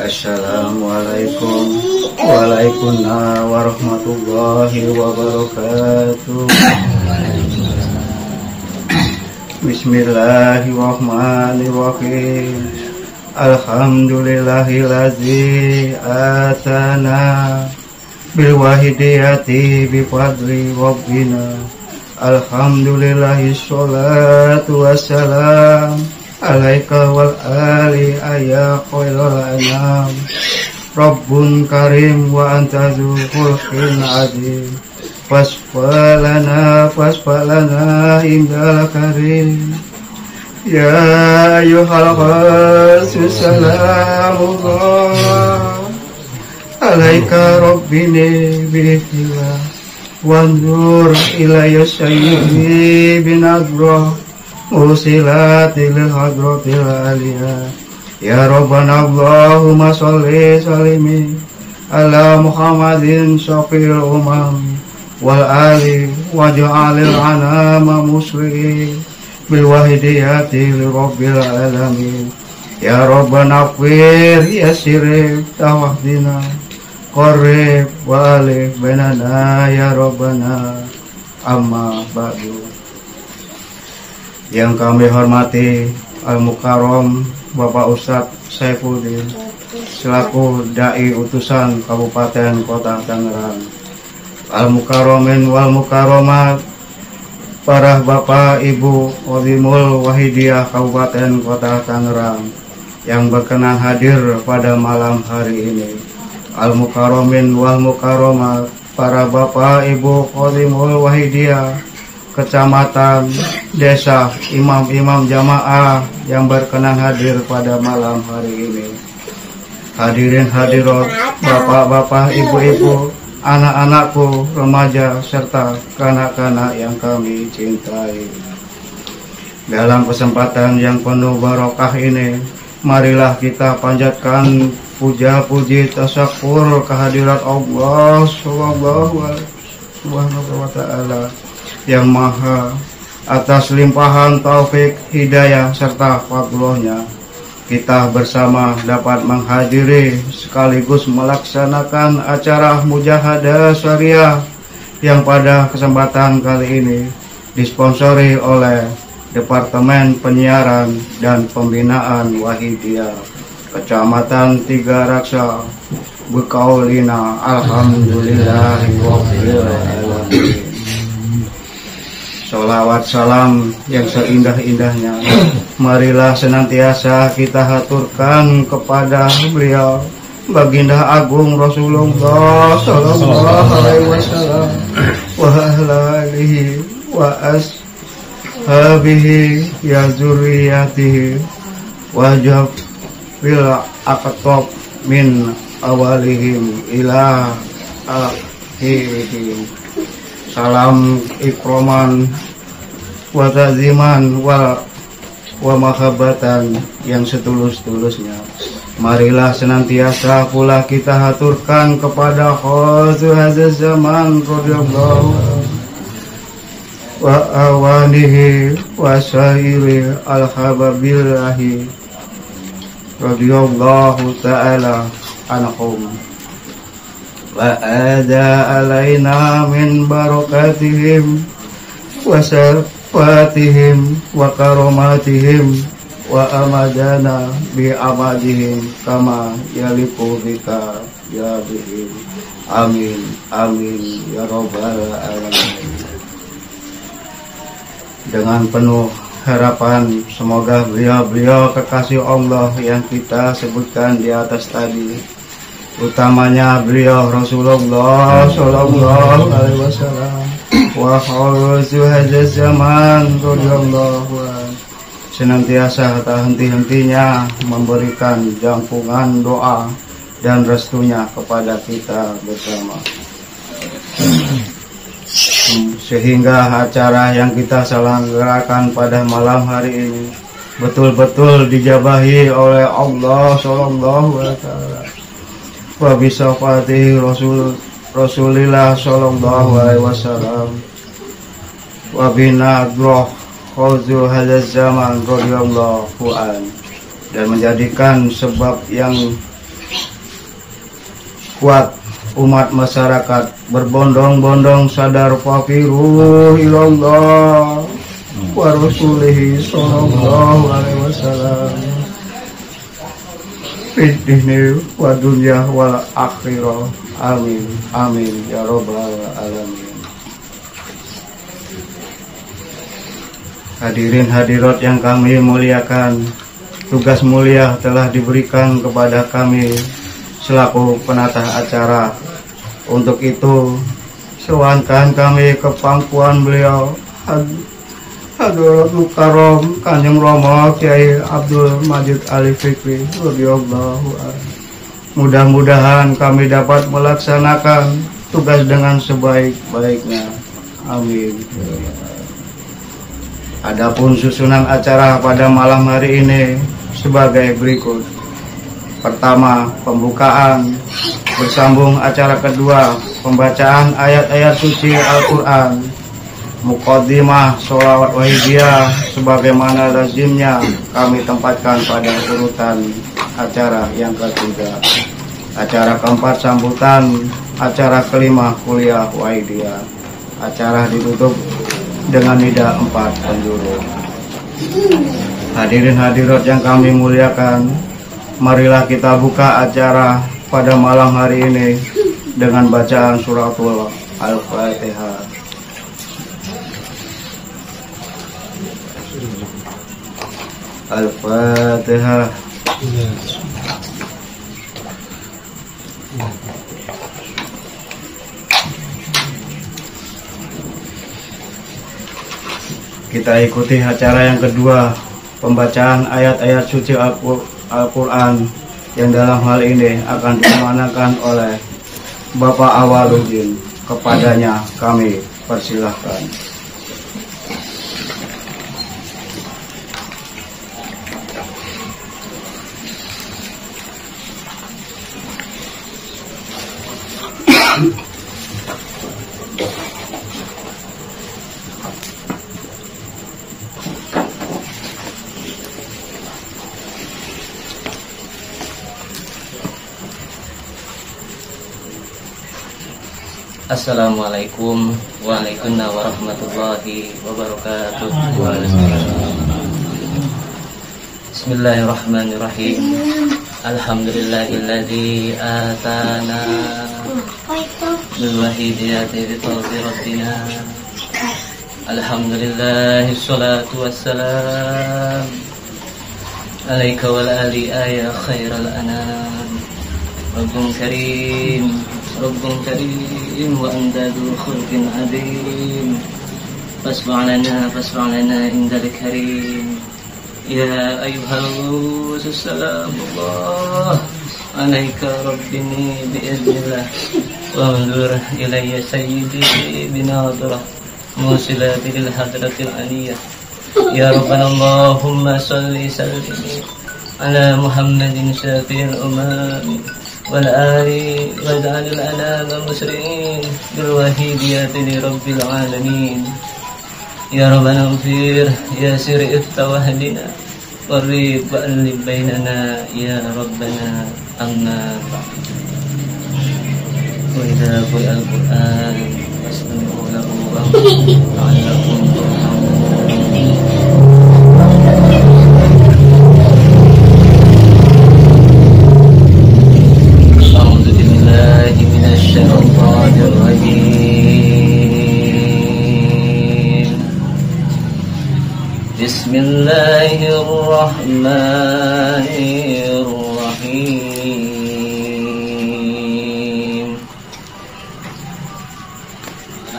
Assalamualaikum Waalaikumsalam warahmatullahi wabarakatuh. Bismillahirrahmanirrahim. Alhamdulillahillazi atana bil wahidiyati bi fadli rabbina. Alhamdulillahi sholatu wassalam alaika wal ali ayya khairul anam. Rabbun karim wa anta dzu khulqin azim. Fasfalana indal karim. Ya ayyuhal qasus salamullah alaika rabbini bihillah wanzur ilayya sayyidi binadra musilatil hadratil aliyah. Ya Rabbana Allahumma sholli salimi ala Muhammadin syafil umam wal ali waj'alil anama muslimin bil wahidiyati li rabbil alamin. Ya Rabbana fir yasir tawahdina qarib walih bainana ya Rabbana. Amma ba'du. Yang kami hormati Al-Mukarram Bapak Ustadz Saifuddin selaku Dai Utusan Kabupaten Kota Tangerang, Al-Mukarramin wal Mukarramat, para Bapak Ibu Qadimul Wahidiyah Kabupaten Kota Tangerang yang berkenan hadir pada malam hari ini, Al-Mukarramin wal Mukarramat, para Bapak Ibu Qadimul Wahidiyah kecamatan, desa, imam-imam jamaah yang berkenan hadir pada malam hari ini. Hadirin hadirat, bapak-bapak, ibu-ibu, anak-anakku, remaja, serta kanak-kanak yang kami cintai. Dalam kesempatan yang penuh barokah ini, marilah kita panjatkan puja-puji tasyakur kehadirat Allah Subhanahu wa ta'ala yang maha atas limpahan taufik, hidayah, serta fadlnya. Kita bersama dapat menghadiri sekaligus melaksanakan acara mujahadah syariah yang pada kesempatan kali ini disponsori oleh Departemen Penyiaran dan Pembinaan Wahidiyah Kecamatan Tiga Raksa. Bekaulina alhamdulillahi rabbil alamin. Sholawat salam yang seindah-indahnya marilah senantiasa kita haturkan kepada beliau Baginda Agung Rasulullah sallallahu alaihi wasallam wa alihi wa ashabihi ya zurriyatihi wa jabil aqtab min awalihim ila akhirihim. Salam ikroman wa ta'ziman wa mahabbatan yang setulus-tulusnya marilah senantiasa pula kita haturkan kepada khazu hadzal zaman radhiyallahu wa awanihi wa syairi al-hababillahi radhiyallahu ta'ala anhum wa ada alaina min barakatihim wa safatihim wa karomatihim wa amadana bi amadihim kama yaliku bika ya bihim. Amin amin ya rabbal alamin. Dengan penuh harapan semoga beliau kekasih Allah yang kita sebutkan di atas tadi, utamanya beliau Rasulullah sallallahu alaihi wasallam wa khawazu hadzal zaman radhiyallahu anhu, senantiasa tak henti-hentinya memberikan jampungan doa dan restunya kepada kita bersama, sehingga acara yang kita selenggarakan pada malam hari ini betul-betul dijabahi oleh Allah sallallahu alaihi wasallam wa bisafati Rasulillah sallallahu alaihi wasallam wa binadroh khuzu hadzal zaman radhiyallahu an, dan menjadikan sebab yang kuat umat masyarakat berbondong-bondong sadar fakiru ilallah wa rasulihi sallallahu alaihi wasallam fid dini wa dunya wal akhirah. Amin amin ya rabbal alamin. Hadirin hadirat yang kami muliakan, tugas mulia telah diberikan kepada kami selaku penata acara. Untuk itu sewankan kami ke pangkuan beliau Hadratul Karom Kanjeng Rama Kiai Abdul Majid Ali Fikri radhiyallahu anhu. Mudah-mudahan kami dapat melaksanakan tugas dengan sebaik-baiknya. Amin. Adapun susunan acara pada malam hari ini sebagai berikut. Pertama, pembukaan, bersambung acara kedua, pembacaan ayat-ayat suci Al-Quran, muqaddimah sholawat wahidiyah sebagaimana lazimnya kami tempatkan pada urutan acara yang ketiga. Acara keempat, sambutan, acara kelima, kuliah wahidiyah. Acara ditutup dengan nida 4 penjuru. Hadirin hadirat yang kami muliakan, marilah kita buka acara pada malam hari ini dengan bacaan suratul Al-Fatihah. Al-Fatihah. Kita ikuti acara yang kedua, pembacaan ayat-ayat suci Al-Quran yang dalam hal ini akan diamanakan oleh Bapak Awaluddin. Kepadanya kami persilahkan. Assalamualaikum warahmatullahi wabarakatuh. Bismillahirrahmanirrahim. Alhamdulillahilladzi atana bil wahidiyati bi tawfi rabbina. Alhamdulillahi sholatu wassalam alaika wal ali ya khairal anam. Rabbun karim, Rabbun karim wa andadu khulqin adim. Fasma' lana indal karim. Ya ayyuhal salamullah alaika rabbini biiznillah. Wa anzur ilayya sayyidi binadrah musilati lil hadratil aliyah. Ya Rabbana Allahumma salli sallim ala Muhammadin syafi'il umam wal ali waj'alil anama musri'in bil wahidiyati li rabbil alamin. Ya Rabbana ighfir ya sir'i ittawahdina warrid wa'allib bainana ya Rabbana amma ba'd. Wa idza quri'a al-Qur'an fastami'u lahu wa ansitu la'allakum turhamun. Bismillahirrahmanirrahim.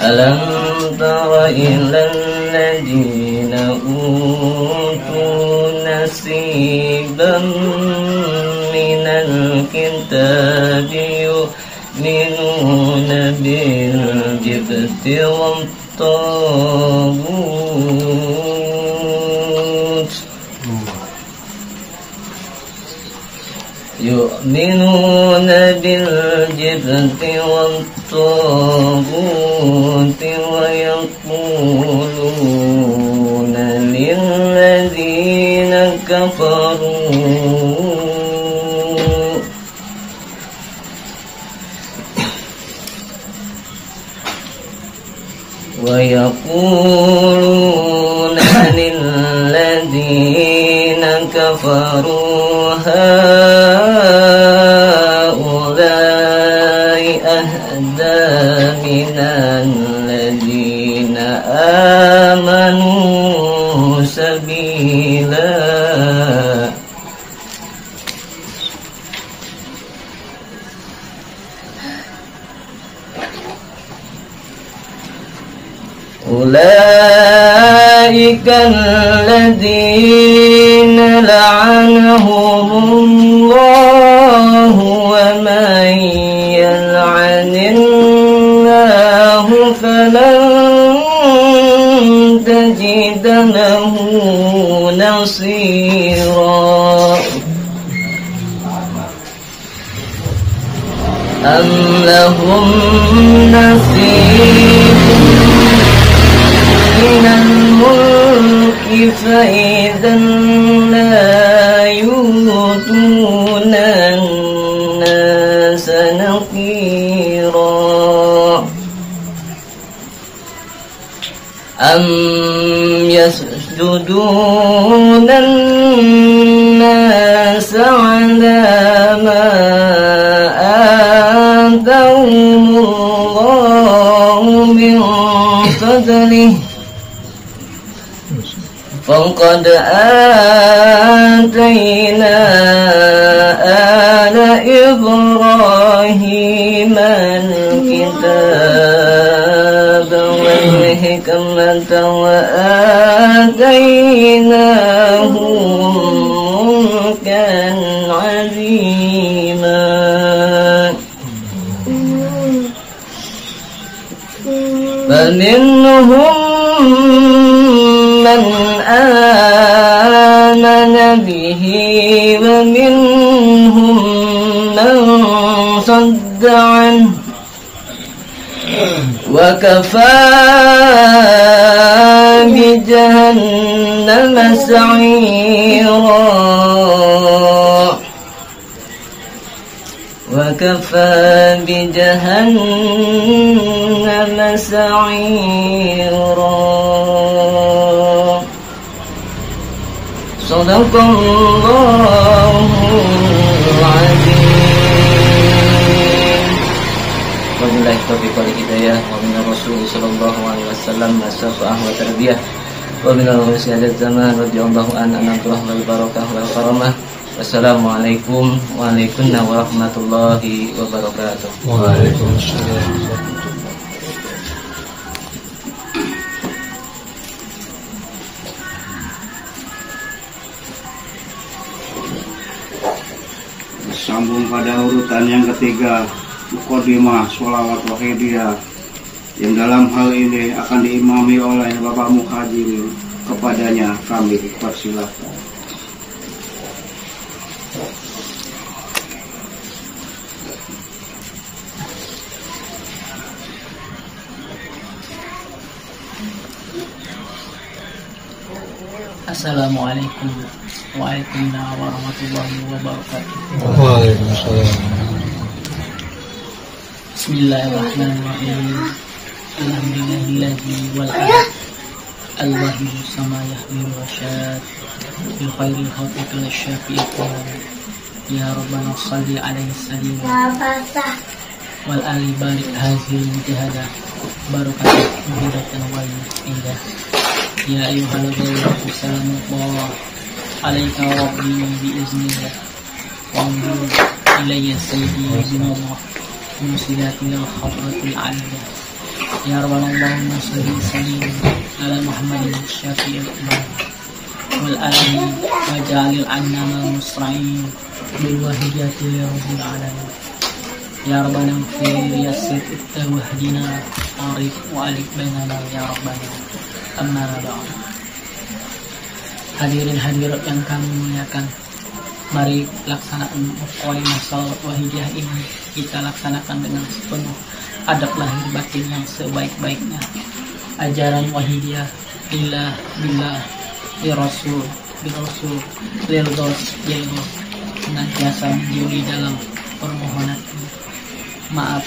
Alam tara ilal ladzina utu nasiban minal kitabi yu'minuna bil jibti wat taghut yu'minuna bil jibti wat taghut wa yaquluna lil ladzina kafaru يقولون للذين كفروا هؤلاء أهدى من الذين آمنوا سبيلا أولئك الذين لعنهم الله ومن يلعن الله فلن تجد له نصيرا أم لهم نصيب من الملك فإذا لا يؤتون الناس نقيرا أم يسجدون الناس على ما آتاهم الله من فضله فقد آتينا آل إبراهيم الكتاب والحكمة وآتيناهم ملكا عظيما فمنهم من آمن به ومنهم من صد عنه وكفى بجهنم سعيرا وكفى بجهنم سعيرا صدق الله العظيم. Wabillahi taufiq wal hidayah wa minar rasul sallallahu alaihi wasallam masafah wa tarbiyah wa minal wasiyadat zaman radhiyallahu an anamturah wal barakah wal karamah. Wassalamualaikum warahmatullahi wabarakatuh. Waalaikumsalam. Sambung pada urutan yang ketiga, Muqaddimah Sholawat Wahidiyah, yang dalam hal ini akan diimami oleh Bapak Muhajir. Kepadanya kami persilahkan. Assalamualaikum warahmatullahi wabarakatuh. Waalaikumsalam. Bismillahirrahmanirrahim. Alhamdulillahilladzi wal ahad al-wahid sama yahmil rasyad bil khairil khalqi syafi'in ya rabbana shalli alaihi salim wal ali barik hazil mujahada barakatuh muhidatan wal indah. Ya ayyuhalladzina amanu alaika rabbi biiznillah wa anzur ilayya sayyidi binallah musilatil khatratil aliyah. Ya rabbana Allahumma salli sallim ala Muhammadin syafi'il umam wal ali wa ja'alil annama musra'in bil wahidiyati ya rabbil alamin. Ya rabbana ighfir yassir wahdina arif wa alif bainana ya rabbana. Amma ba'd. Hadirin hadirat yang kami muliakan, mari laksanakan Muqaddimah Sholawat Wahidiyah ini kita laksanakan dengan sepenuh adab lahir batin yang sebaik-baiknya. Ajaran Wahidiyah billah ya Rasul bil Rasul lil dos senantiasa menjuri dalam permohonan maaf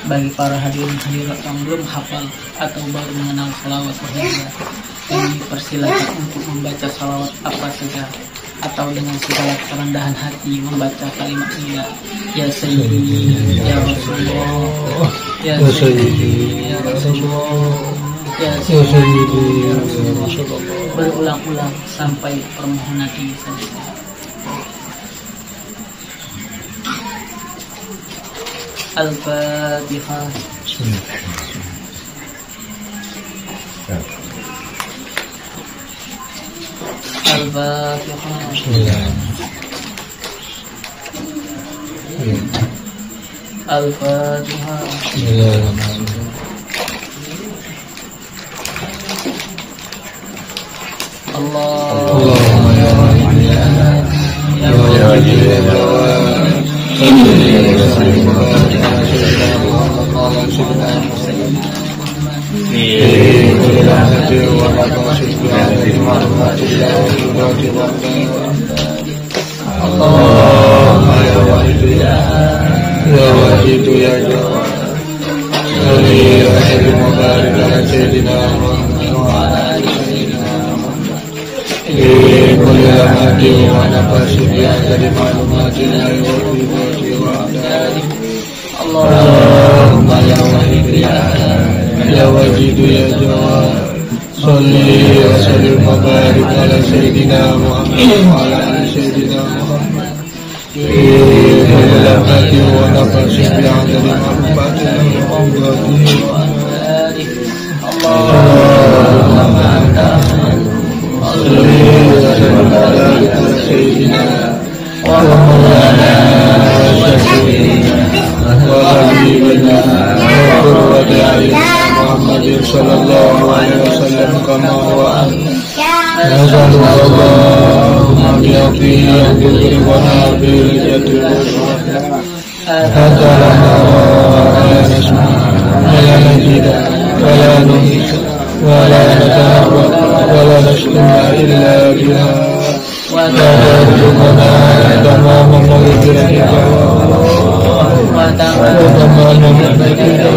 Bagi para hadirin hadirat yang belum hafal atau baru mengenal salawat wahidiyah, kami persilakan untuk membaca salawat apa saja atau dengan segala kerendahan hati membaca kalimat ini. Ya Sayyidi ya Rasulullah, ya Sayyidi ya Rasulullah, ya Sayyidi ya Rasulullah, berulang-ulang sampai permohonan ini selesai. Al-Fatihah. Al-Fatihah. Al-Fatihah. Allahumma ya Rabbi ya Rabbi Allahumma ya wahid ya wajid ya jawad, salli wa sallim wa barik ala sayyidina Muhammad wa ala ali sayyidina Muhammad. Bilamati wa nafasi bi'adadi mahbati wa umrati wa anwari. Allahumma anta salli wa sallim wa barik ala sayyidina wa maulana wa sayyidina wa habibina wa qurrati a'yunina Muhammadin sallallahu alaihi wasallam kama wa'ala. Allahumma bi'afihi yadil wa nabil yadil hada lana la nasma wa la najida wa la nuhika wa la nata'awwad wa la nashkuna illa biha wa ta'arjumana tamaman maghfiratika wa tamaman maghfiratika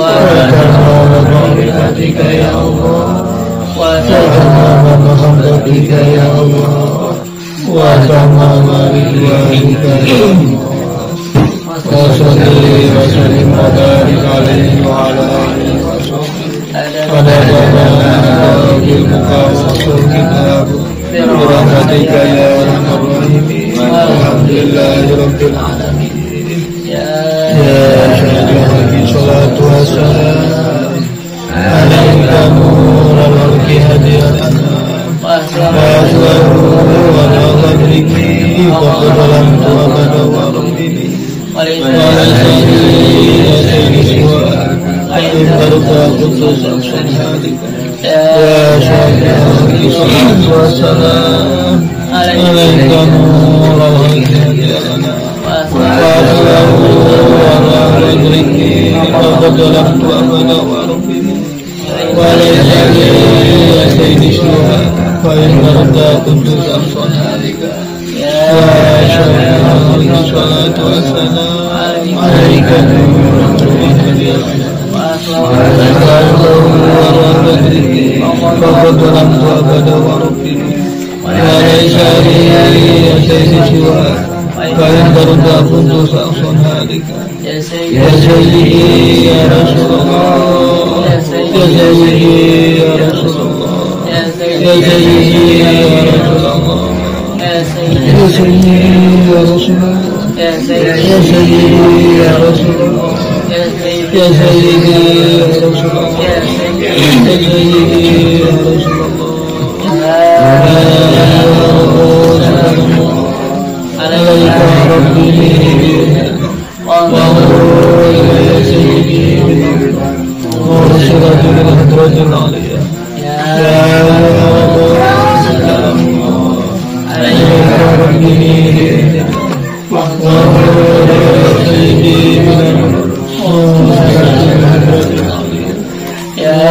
wa tamaman maghfiratika ya Allah wa tamaman maghfiratika ya Allah wa tamaman ridwanika ya Allah wa salli wa sallim wa barik alaihi wa ala alihi wa sahbihi wa nabiyana bil muqawwasul kitab برحمتك يا ارحم الراحمين والحمد لله رب العالمين. يا شهيد الصلاة والسلام عليك نور الخلق هديتنا وأسوأه ولا ظهرك فقد ظلمت أبدا وربي وليس لي سيد سواك إن برك قدس هادك. يا شهيد الصلاة والسلام عليك نور الخلق هديتنا وأسوأه ولا ظهرك فقد ظلمت أبدا وربي وليس لي سيد سواك فإن برك قدس هادك. يا شهيد الصلاة والسلام عليك نور الخلق هديتنا فقد ظلمت أبدا وربي وليس لي سيد سواك فإن برد كنت شخصا هالكا. يا سيدي يا رسول الله يا سيدي يا رسول الله يا سيدي يا رسول الله يا سيدي يا رسول الله يا سيدي يا رسول الله يا سيدي يا رسول الله يا سيدي يا رسول الله عليك ربي وأمر يا سيدي ورسلت بالهدرة العليا. يا سلام عليك ربي وأمر يا سيدي يا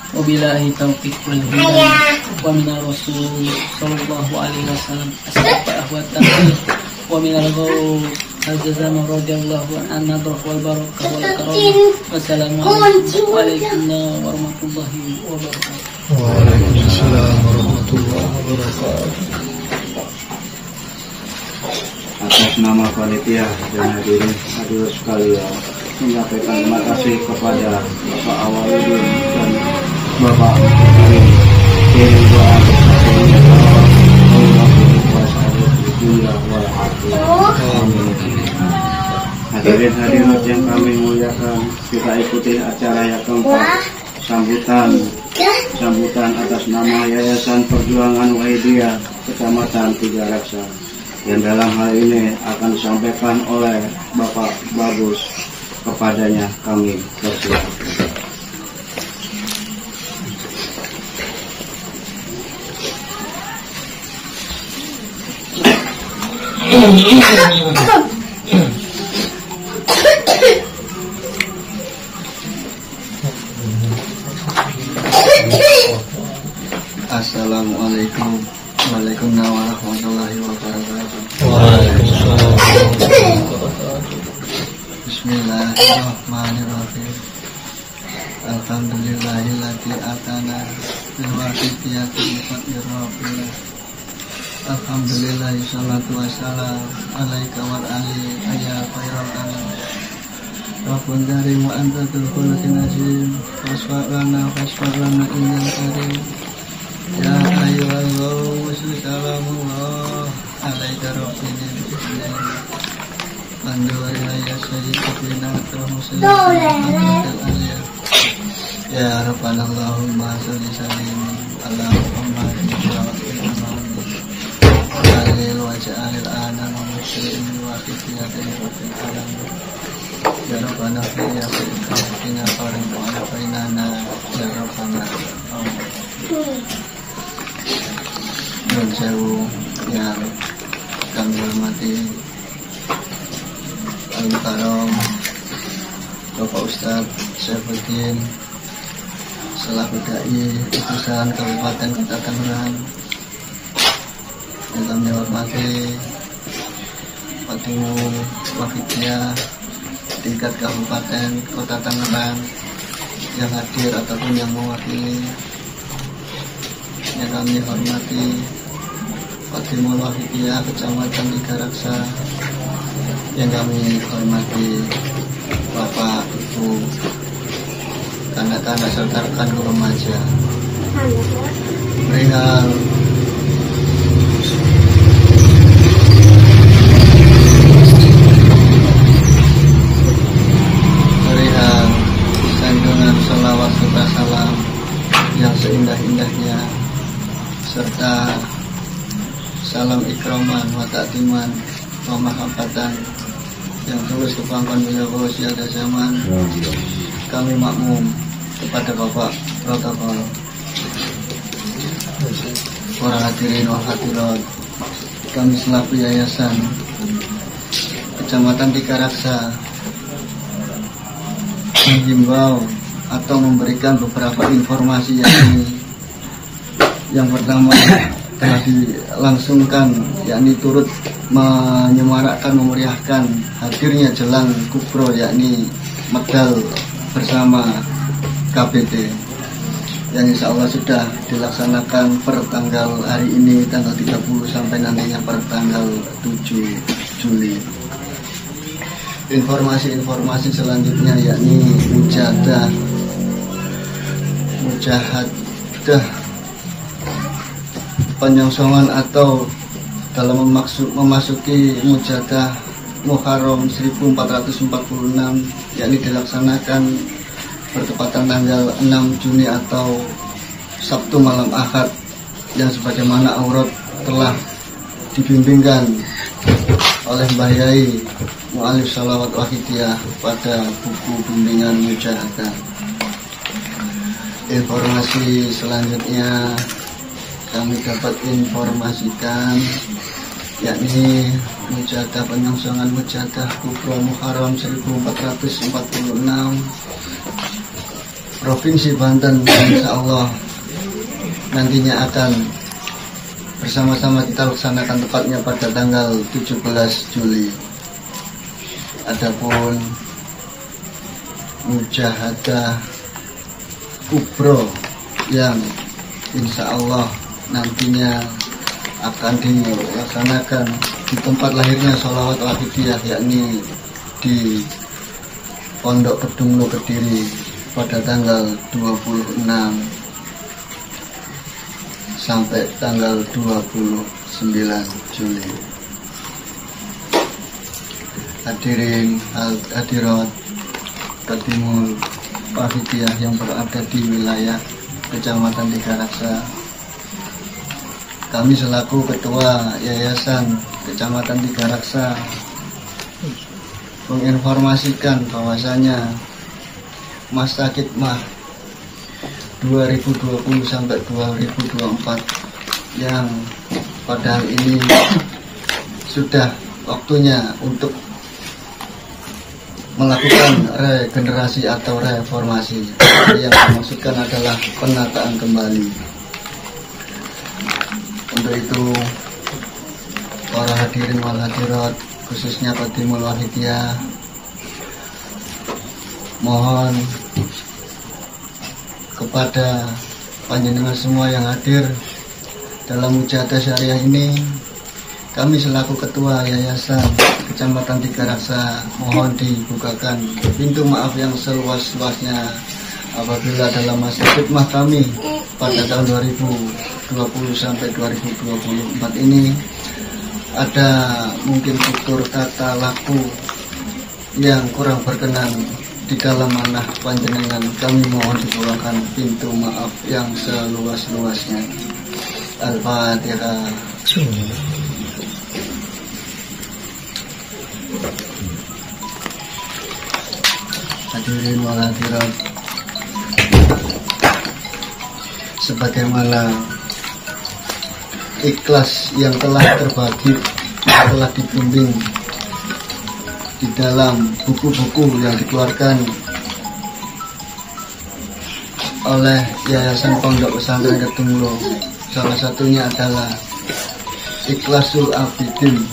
Wabillahi taufiq wal hidayah. Wa minar rasul sallallahu alaihi wasallam asbab wa taqdir wa minar ghaw al-jazam radhiyallahu anhu wal barakah wal karam. Wassalamualaikum warahmatullahi wabarakatuh. Waalaikumsalam warahmatullahi wabarakatuh. Atas nama panitia dan hadirin sekalian, menyampaikan terima kasih kepada Bapak Awaludin dan Bapak Karim. Kirim doa hadirin hadirat yang kami muliakan, kita ikuti acara yang keempat, sambutan atas nama Yayasan Perjuangan Wahidiyah Kecamatan Tiga Raksa, yang dalam hal ini akan disampaikan oleh Bapak Bagus. Kepadanya kami persilakan. Assalamualaikum warahmatullahi wabarakatuh. Waalaikumsalam warahmatullahi wabarakatuh. Bismillahirrahmanirrahim. Alhamdulillahilladzi atana bil waqtiyatil faqirina. Alhamdulillah, salatu wassalam alaika wal ali ya khairal anam. Rabbun karim wa anta dzul azim. Wasfa'lana innal karim. Ya ayyuhal sallallahu alaika rabbina bismillah. Panduwarina ya sayyidina ya rabbana Allahumma sholli sallim ala Muhammad Alil waja'alil anam muslim wa fitiyatin rafil alam. Ya rabbana ya sayyidina farin wa alafainana ya rabbana Nun sewu yang kami hormati Al-Mukarram Bapak Ustadz Syaifuddin selaku dai utusan Kabupaten Kota Tangerang, yang kami hormati Pak Qatimul Wahidiyah tingkat kabupaten kota Tangerang yang hadir ataupun yang mewakili, yang kami hormati Qatimul Wahidiyah Kecamatan Tigaraksa, yang kami hormati Bapak, Ibu, kanak-kanak serta rekan remaja. Perihal sanjungan sholawat serta salam yang seindah-indahnya, serta salam ikraman wa ta'timan wa mahabbatan yang tulus kepangkan beliau siada zaman, kami makmum kepada Bapak protokol, para hadirin wal hadirat, kami selaku Yayasan Kecamatan Tigaraksa menghimbau atau memberikan beberapa informasi, yakni yang pertama telah dilangsungkan, yakni turut menyemarakkan, memeriahkan hadirnya jelang kubro, yakni medal bersama KBT yang insya Allah sudah dilaksanakan per tanggal hari ini tanggal 30 sampai nantinya per tanggal 7 Juli. Informasi-informasi selanjutnya yakni mujahadah penyongsongan atau dalam memasuki mujahadah Muharram 1446, yakni dilaksanakan bertepatan tanggal 6 Juni atau Sabtu malam Ahad, yang sebagaimana aurat telah dibimbingkan oleh Mbah Yai Mu'alif Sholawat Wahidiyah pada buku bimbingan mujahadah. Informasi selanjutnya kami dapat informasikan, yakni mujahadah penyongsongan mujahadah kubro Muharram 1446 Provinsi Banten, insya Allah nantinya akan bersama-sama kita laksanakan tepatnya pada tanggal 17 Juli. Adapun mujahadah kubro yang insya Allah nantinya akan dilaksanakan di tempat lahirnya Sholawat Wahidiyah, yakni di Pondok Kedunglo Kediri pada tanggal 26 sampai tanggal 29 Juli. Hadirin hadirat Qatimul Wahidiyah yang berada di wilayah Kecamatan Tigaraksa, kami selaku Ketua Yayasan Kecamatan Tigaraksa menginformasikan bahwasanya masa khidmah 2020 sampai 2024 yang pada hari ini sudah waktunya untuk melakukan regenerasi atau reformasi, yang dimaksudkan adalah penataan kembali. Untuk itu para hadirin wal hadirat, khususnya Qatimul Wahidiyah, mohon kepada panjenengan semua yang hadir dalam mujahadah syariah ini, kami selaku Ketua Yayasan Kecamatan Tigaraksa mohon dibukakan pintu maaf yang seluas-luasnya apabila dalam masa khidmah kami pada tahun 2020 sampai 2024 ini ada mungkin tutur kata laku yang kurang berkenan di dalam manah panjenengan, kami mohon dibukakan pintu maaf yang seluas-luasnya. Al-Fatihah. Hadirin wal hadirat, sebagaimana ikhlas yang telah terbagi, yang telah dibimbing di dalam buku-buku yang dikeluarkan oleh Yayasan Pondok Pesantren Kedunglo, salah satunya adalah Ikhlasul Abidin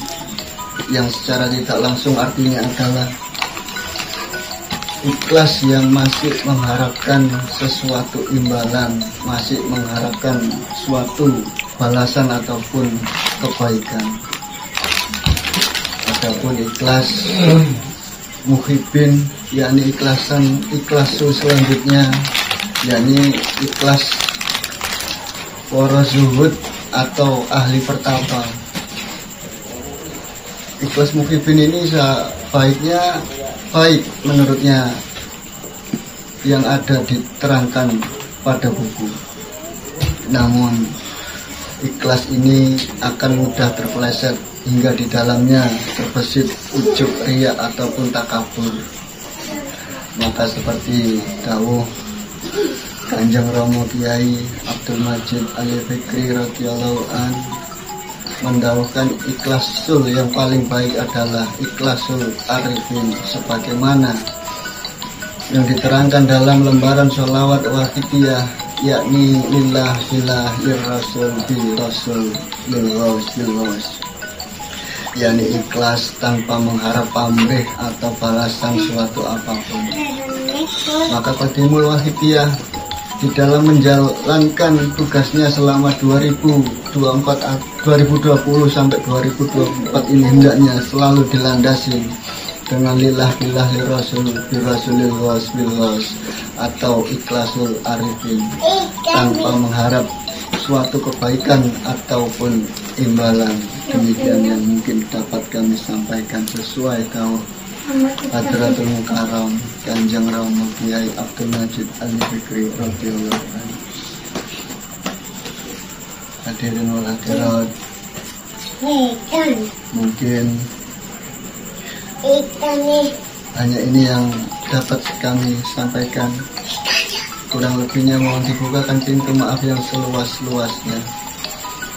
yang secara tidak langsung artinya adalah ikhlas yang masih mengharapkan sesuatu imbalan, masih mengharapkan suatu balasan ataupun kebaikan. Adapun ikhlas muhibbin, yakni ikhlas selanjutnya, yakni ikhlas para zuhud atau ahli pertapa. Ikhlas muhibbin ini baiknya baik menurutnya yang ada diterangkan pada buku. Namun ikhlas ini akan mudah terpeleset hingga di dalamnya terbesit ujub riya ataupun takabur. Maka seperti dawuh Kanjeng Romo Kiai Abdul Majid Al-Fikri radhiyallahu an mendawuhkan ikhlasul yang paling baik adalah ikhlasul arifin, sebagaimana yang diterangkan dalam lembaran sholawat wahidiyah, yakni lillah billah lirrasul birrasul lilwas, yakni ikhlas tanpa mengharap pamrih atau balasan suatu apapun. Maka Qadimul Wahidiyah di dalam menjalankan tugasnya selama 2020 sampai 2024 ini hendaknya selalu dilandasi dengan lillah billah lirrasul birrasulil was atau ikhlasul arifin, tanpa mengharap suatu kebaikan ataupun imbalan. Demikian yang mungkin dapat kami sampaikan sesuai dawuh Hadratul Mukarram Kanjeng Romo Kiai Abdul Majid Al-Fikri radhiyallahu anhu. Hadirin wal hadirat, mungkin hanya ini yang dapat kami sampaikan. Kurang lebihnya mohon dibukakan pintu maaf yang seluas-luasnya.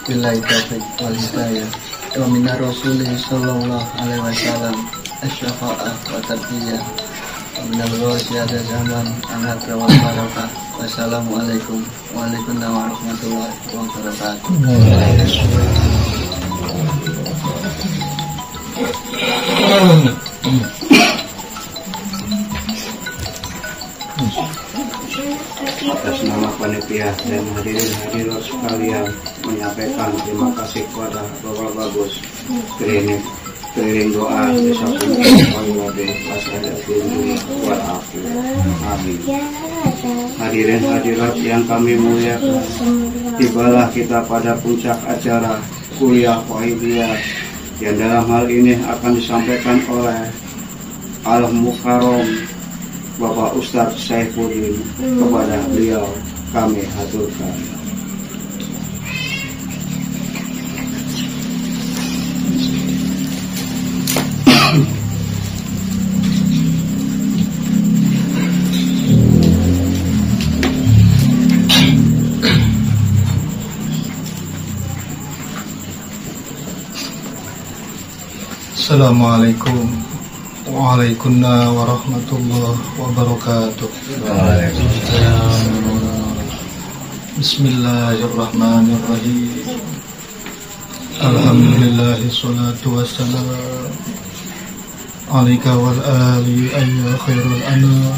Billahi taufiq wal hidayah. Wa minar rasulih sallallahu alaihi wasallam asy-syafa'ah wa tarbiyah. Wa minal ghasiyati zaman anak wa barakah. Wassalamualaikum warahmatullahi wabarakatuh. Atas nama panitia dan hadirin sekalian menyampaikan terima kasih kepada Bapak Bagus keliling doa desa Amin. Hadirin hadirat yang kami muliakan, tibalah kita pada puncak acara kuliah Wahidiyah yang dalam hal ini akan disampaikan oleh Al-Mukarram Bapak Ustadz Saifuddin. Kepada beliau kami haturkan. Assalamualaikum waalaikumsalam warahmatullahi wabarakatuh. Bismillahirrahmanirrahim. Alhamdulillahi salatu wassalam alaika wal ali ayya khairul anam.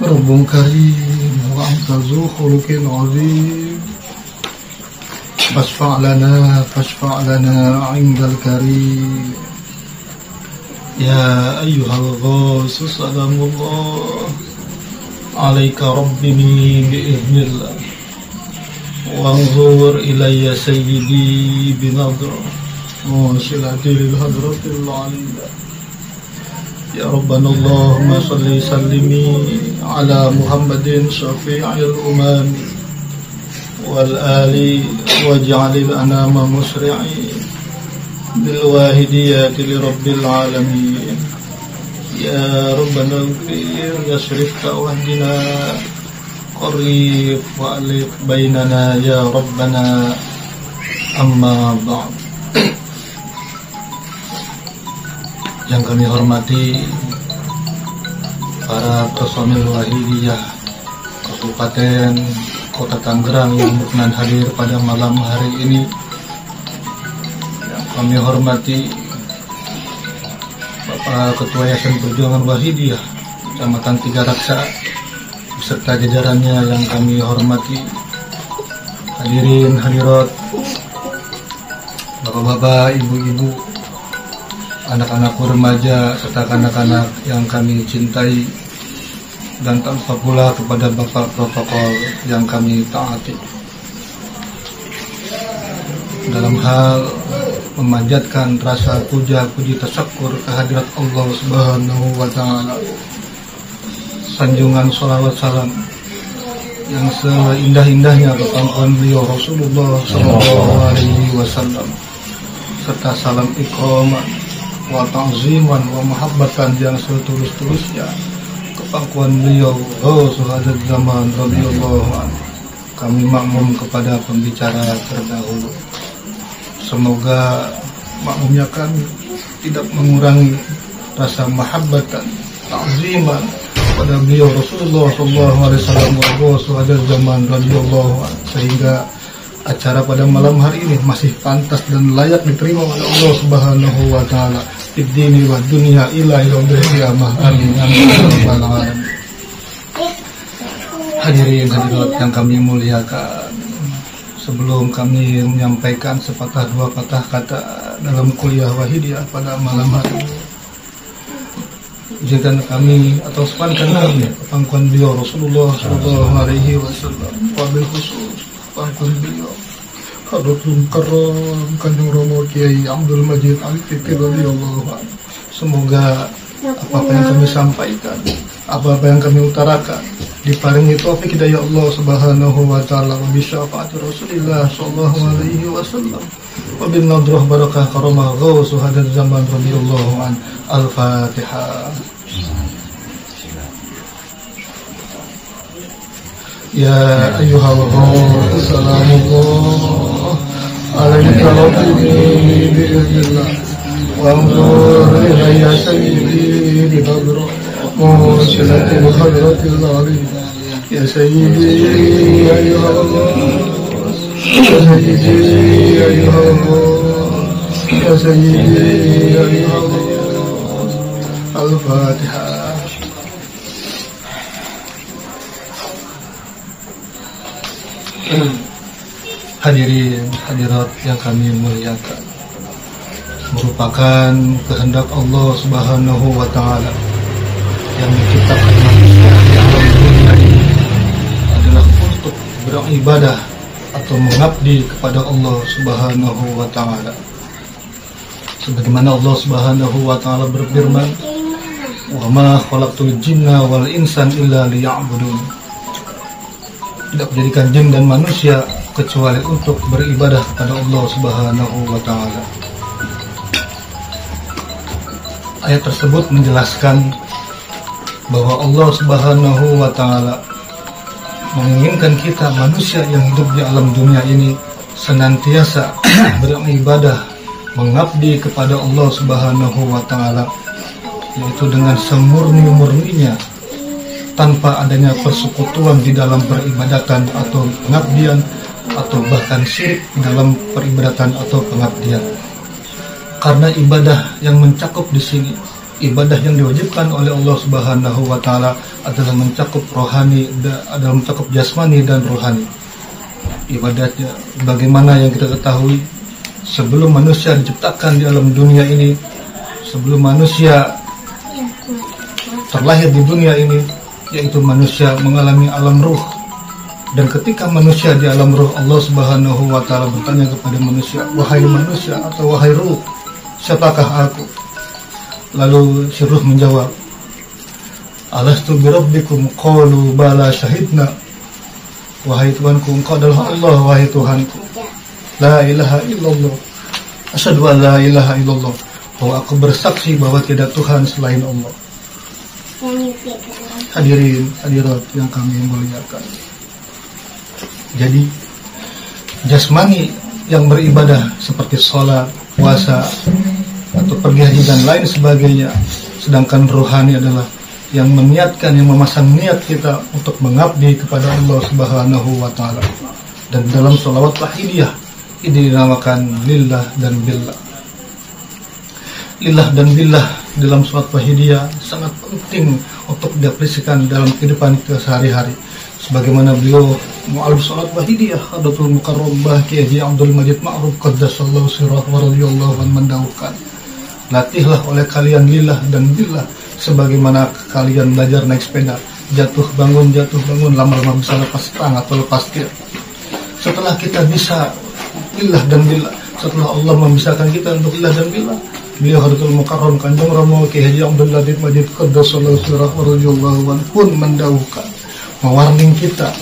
Rabbun karim wa anta zu khuluqin azim. فاشفع لنا عند الكريم يا أيها الغوث سلام الله عليك ربي بإذن الله وانظر إلي سيدي بنظر وصلتي للحضرة العليا يا ربنا اللهم صل سلمي على محمد شفيع الأمم والآل واجعل الأنام مسرعين بالواهديات لرب العالمين يا ربنا اغفر يصرفك واهدنا قريب وألف بيننا يا ربنا أما بعد. Yang kami hormati para personil Wahidiyah Kabupaten Kota Tangerang yang berkenan hadir pada malam hari ini kami hormati Bapak Ketua Yayasan Perjuangan Wahidiyah Kecamatan Tiga Raksa beserta jajarannya yang kami hormati, hadirin hadirat, bapak-bapak, ibu-ibu, anak-anak remaja serta kanak-kanak yang kami cintai, dan tanpa pula kepada bapak protokol yang kami taati dalam hal memanjatkan rasa puja puji tasyukur kehadirat Allah Subhanahu wa taala. Sanjungan salawat salam yang seindah-indahnya kepada beliau Rasulullah sallallahu alaihi wasallam, serta salam ikraman wa ta'ziman wa mahabbatan yang setulus-tulusnya kepangkuan beliau Rasulullah zaman radhiyallahu anhu. Kami makmum kepada pembicara terdahulu. Semoga makmumnya kami tidak mengurangi rasa mahabbatan, ta'ziman pada beliau Rasulullah sallallahu alaihi wasallam wa Rasulullah zaman radhiyallahu anhu, sehingga acara pada malam hari ini masih pantas dan layak diterima oleh Allah Subhanahu wa taala di dini wa dunia ila yaumil qiyamah. Amin amin ya rabbal alamin. Hadirin hadirat yang kami muliakan, sebelum kami menyampaikan sepatah dua patah kata dalam kuliah Wahidiyah pada malam hari ini, izinkan kami atau sepankan kami pangkuan beliau Rasulullah sallallahu alaihi wasallam, wabil khusus pangkuan beliau Hadratul Karam Kanjeng Romo Kiai Abdul Majid Al-Fikri radhiyallahu anhu. Semoga apa-apa yang kami sampaikan, apa-apa yang kami utarakan diparingi taufik hidayah Allah Subhanahu wa taala wa bi syafaati Rasulillah sallallahu alaihi wasallam wa bin nadrah barakah karamah ghaus hadan zaman radhiyallahu an. Al-Fatihah. Ya ayyuhal rasul salamullah alaika rabbi bi'idznillah wa anzur ilayya sayyidi bi nadra mursalatil khairatil alim. Ya sayyidi ayyuhallah, ya sayyidi ayyuhallah, ya sayyidi ayyuhallah. Al-Fatihah. Hadirin hadirat yang kami muliakan, merupakan kehendak Allah Subhanahu wa taala yang menciptakan manusia di alam dunia ini adalah untuk beribadah atau mengabdi kepada Allah Subhanahu wa taala. Sebagaimana Allah Subhanahu wa taala berfirman, "Wa ma khalaqtul jinna wal insan illa liya'budun." Tidak menjadikan jin dan manusia kecuali untuk beribadah kepada Allah Subhanahu wa taala. Ayat tersebut menjelaskan bahwa Allah Subhanahu wa taala menginginkan kita manusia yang hidup di alam dunia ini senantiasa beribadah, mengabdi kepada Allah Subhanahu wa taala, yaitu dengan semurni-murninya, tanpa adanya persekutuan di dalam peribadatan atau pengabdian, atau bahkan syirik dalam peribadatan atau pengabdian. Karena ibadah yang mencakup di sini, ibadah yang diwajibkan oleh Allah Subhanahu wa taala adalah mencakup rohani, adalah mencakup jasmani dan rohani. Ibadahnya bagaimana yang kita ketahui, sebelum manusia diciptakan di alam dunia ini, sebelum manusia terlahir di dunia ini, yaitu manusia mengalami alam ruh. Dan ketika manusia di alam ruh, Allah Subhanahu wa taala bertanya kepada manusia, "Wahai manusia," atau "Wahai ruh, siapakah aku?" Lalu si ruh menjawab, "Alastu bi rabbikum?" Qalu bala syahidna. "Wahai Tuhanku, Engkau adalah Allah, wahai Tuhanku. La ilaha illallah. Asyhadu an la ilaha illallah." Bahwa aku bersaksi bahwa tidak Tuhan selain Allah. Hadirin hadirat yang kami muliakan, jadi jasmani yang beribadah seperti sholat, puasa, atau pergi haji dan lain sebagainya, sedangkan rohani adalah yang meniatkan, yang memasang niat kita untuk mengabdi kepada Allah Subhanahu wa taala. Dan dalam sholawat Wahidiyah ini dinamakan lillah dan billah. lillah dan billah dalam sholat wahidiyah sangat penting untuk diaplikasikan dalam kehidupan kita sehari-hari. Sebagaimana beliau mu'alif sholat wahidiyah Hadatul Mukarram Kiai Haji Abdul Majid Ma'ruf Qaddasallahu sirrah wa radhiyallahu anhu mendahulukan, latihlah oleh kalian lillah dan billah sebagaimana kalian belajar naik sepeda, jatuh bangun lama-lama bisa lepas stang atau lepas gear. Setelah kita bisa lillah dan billah, setelah Allah memisahkan kita untuk lillah dan billah, beliau Hadatul Mukarram Kanjeng Rama Kiai Haji Abdul Majid Qaddasallahu sirrah wa radhiyallahu anhu pun mendahulukan, mewarning kita,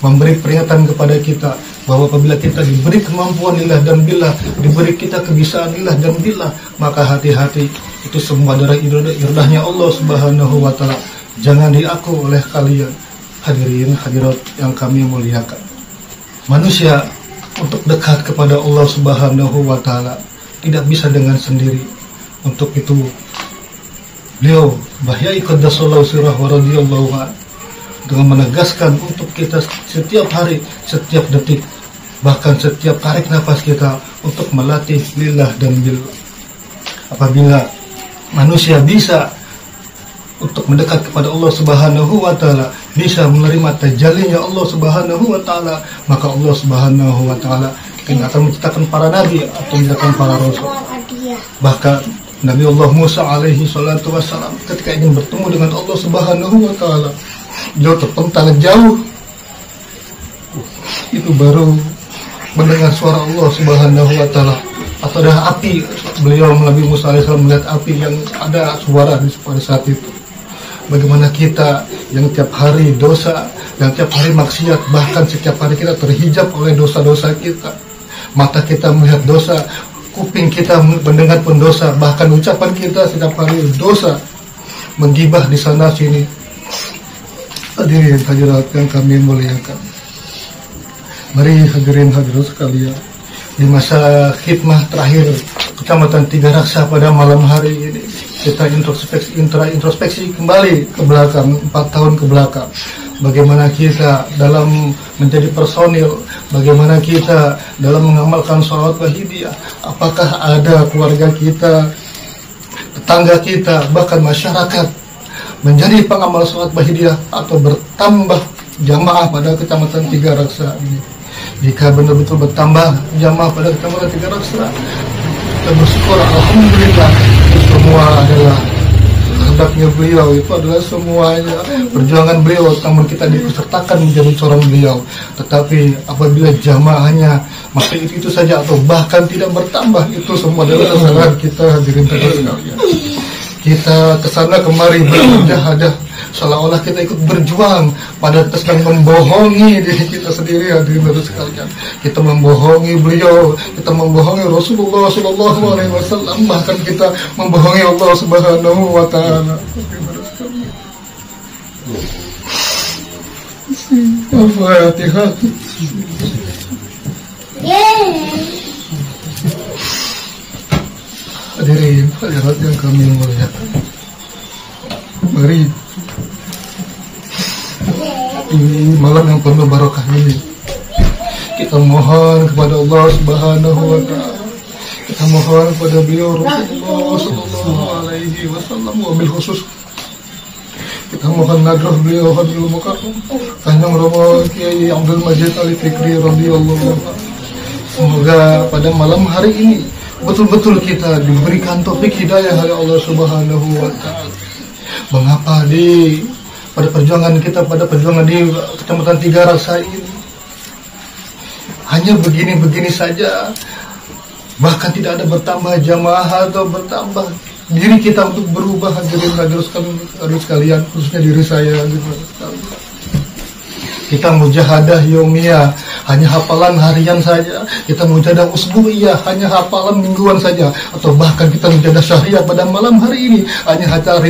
memberi peringatan kepada kita bahwa apabila kita diberi kemampuan lillah dan billah, diberi kita kebisaan lillah dan billah, maka hati-hati, itu semua adalah iradahnya Allah Subhanahu wa taala. Jangan diaku oleh kalian. Hadirin hadirat yang kami muliakan, manusia untuk dekat kepada Allah Subhanahu wa taala tidak bisa dengan sendiri. Untuk itu beliau Bahyai Qaddasallahu sirrah wa radhiyallahu anhu dengan menegaskan untuk kita setiap hari, setiap detik, bahkan setiap tarik nafas kita untuk melatih lillah dan billah. Apabila manusia bisa untuk mendekat kepada Allah Subhanahu wa taala, bisa menerima tajallinya Allah Subhanahu wa taala, maka Allah Subhanahu wa taala akan menciptakan para nabi atau menciptakan para rasul. Bahkan Nabi Allah Musa alaihi salatu wassalam ketika ingin bertemu dengan Allah Subhanahu wa taala, beliau terpental jauh, itu baru mendengar suara Allah Subhanahu wa taala atau ada api. Beliau Nabi Musa alaihi salam melihat api yang ada suara pada saat itu. Bagaimana kita yang tiap hari dosa, yang tiap hari maksiat, bahkan setiap hari kita terhijab oleh dosa-dosa kita. Mata kita melihat dosa, kuping kita mendengar pun dosa, bahkan ucapan kita setiap hari dosa, menggibah di sana sini. Hadirin hadirat yang kami muliakan, mari hadirin hadirat sekalian, di masa khidmah terakhir Kecamatan Tiga Raksa pada malam hari ini, kita introspeksi kembali ke belakang, 4 tahun ke belakang. Bagaimana kita dalam menjadi personil, bagaimana kita dalam mengamalkan sholat wahidiyah. Apakah ada keluarga kita, tetangga kita, bahkan masyarakat menjadi pengamal sholat wahidiyah atau bertambah jamaah pada Kecamatan Tiga Raksa ini? Jika benar-betul bertambah jamaah pada Kecamatan Tiga Raksa, kita bersyukur, alhamdulillah. Itu semua adalah kehendaknya beliau, itu adalah semuanya perjuangan beliau, namun kita dipesertakan menjadi seorang beliau. Tetapi apabila jamaahnya masih itu saja atau bahkan tidak bertambah, itu semua adalah kesalahan kita. Hadirin sekalian, kita kesana kemari bermujahadah, seolah-olah kita ikut berjuang, padahal kita sedang membohongi diri kita sendiri. Hadirin sekalian, kita membohongi beliau, kita membohongi Rasulullah Sallallahu Alaihi Wasallam, bahkan kita membohongi Allah Subhanahu Wa Taala. Al-Fatihah. Hadirin hadirat yang kami muliakan, mari di malam yang penuh barokah ini kita mohon kepada Allah Subhanahu wa taala, kita mohon kepada beliau Rasulullah Sallallahu Alaihi Wasallam, wabil khusus kita mohon nadrah beliau Hadatul Mukarram Kanjeng Rama Kiai Abdul Majid Al-Fikri radhiyallahu anhu. Semoga pada malam hari ini betul-betul kita diberikan taufik hidayah oleh Allah Subhanahu wa taala. Mengapa pada perjuangan kita, pada perjuangan di Kecamatan Tiga Raksa ini hanya begini-begini saja, bahkan tidak ada bertambah jamaah atau bertambah diri kita untuk berubah. Hadirin hadirat sekalian, khususnya diri saya. Kita mujahadah yaumiyah, hanya hafalan harian saja. Kita mujahadah usbu'iyah, hanya hafalan mingguan saja. Atau bahkan kita mujahadah syahriah pada malam hari ini, hanya acara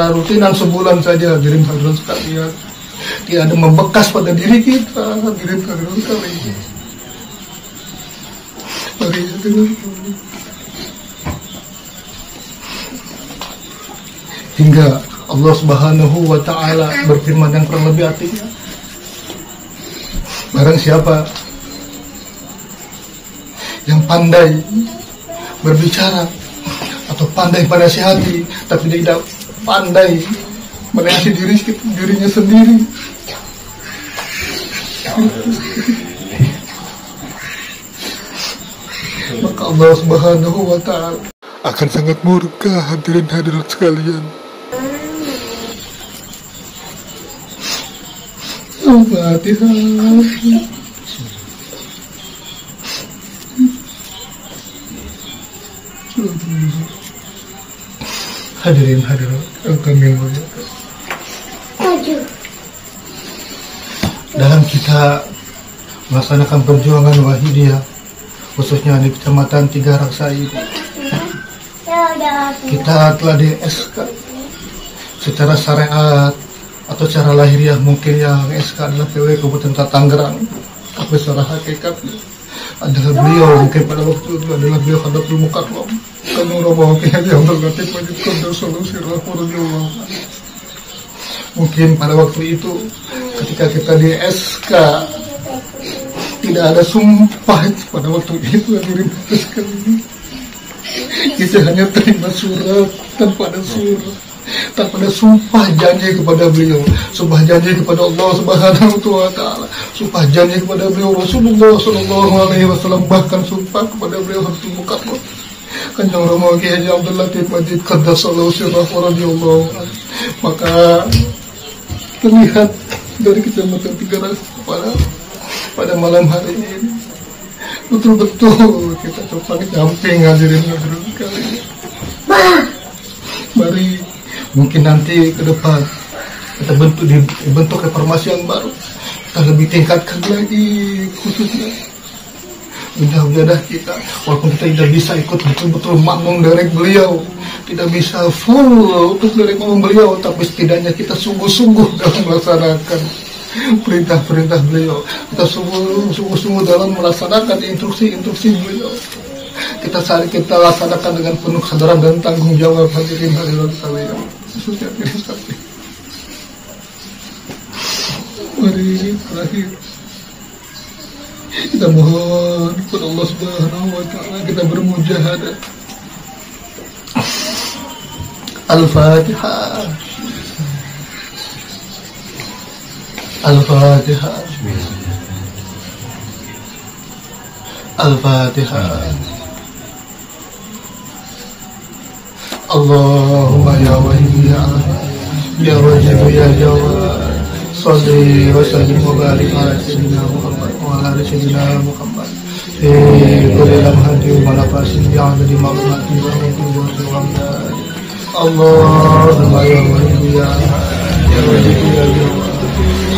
rutinan sebulan saja. Hadirin hadirat sekalian, tidak ada membekas pada diri kita. Hadirin hadirat sekalian, mari hingga Allah Subhanahu wa taala berfirman yang kurang lebih artinya, barang siapa yang pandai berbicara atau pandai menasihati tapi tidak pandai menasihati dirinya sendiri. Maka Allah Subhanahu wa Ta'ala akan sangat murka. Hadirin hadirat sekalian, Al-Fatihah. Hadirin hadirat yang kami muliakan, dalam kita melaksanakan perjuangan Wahidiyah, khususnya di Kecamatan Tiga Raksa ini, kita telah di SK secara syariat atau secara lahiriah. Mungkin yang SK adalah PW Kabupaten Tangerang, tapi secara hakikatnya adalah beliau, mungkin pada waktu itu adalah beliau Hadatul Mukarram Kanjeng Romo Kiai Abdul Latif Majid Qaddasallahu sirrahu. Mungkin pada waktu itu ketika kita di SK tidak ada sumpah pada waktu itu. Hadirin sekalian, kita hanya terima surat tanpa ada surat, tanpa ada sumpah janji kepada beliau, sumpah janji kepada Allah Subhanahu wa Ta'ala, sumpah janji kepada beliau Rasulullah Sallallahu Alaihi Wasallam, bahkan sumpah kepada beliau Hadatul Mukarram Kanjeng Romo Kiai Abdul Latif Majid Qaddasallahu sirrahu radhiyallahu anhu. Maka terlihat dari Kecamatan Tiga Raksa pada malam hari ini betul-betul kita coba nyamping. Hadirin sekalian, mari mungkin nanti ke depan kita bentuk reformasi yang baru, kita lebih tingkatkan lagi khususnya mudah-mudahan kita, walaupun kita tidak bisa ikut betul-betul makmum dari beliau, tidak bisa full untuk dari makmum beliau, tapi setidaknya kita sungguh-sungguh dalam melaksanakan perintah-perintah beliau, kita sungguh-sungguh dalam melaksanakan instruksi-instruksi beliau. Kita laksanakan dengan penuh kesadaran dan tanggung jawab. Hadirin hadirat sekalian, khususnya diri saya. Mari terakhir kita mohon kepada Allah Subhanahu wa Ta'ala, kita bermujahadah. Al-Fatihah. Al-Fatihah. Al-Fatihah. Allahumma ya wahid ya ahad ya wajib ya jawad, salli wa sallim wa barik ala sayyidina Muhammad wa ala sayyidina Muhammad fi kulli lamhatin wa nafasin bi adadi ma'lumatin wa quwwatin wa amdad. Allahumma ya wahid ya ahad ya wajib ya jawad,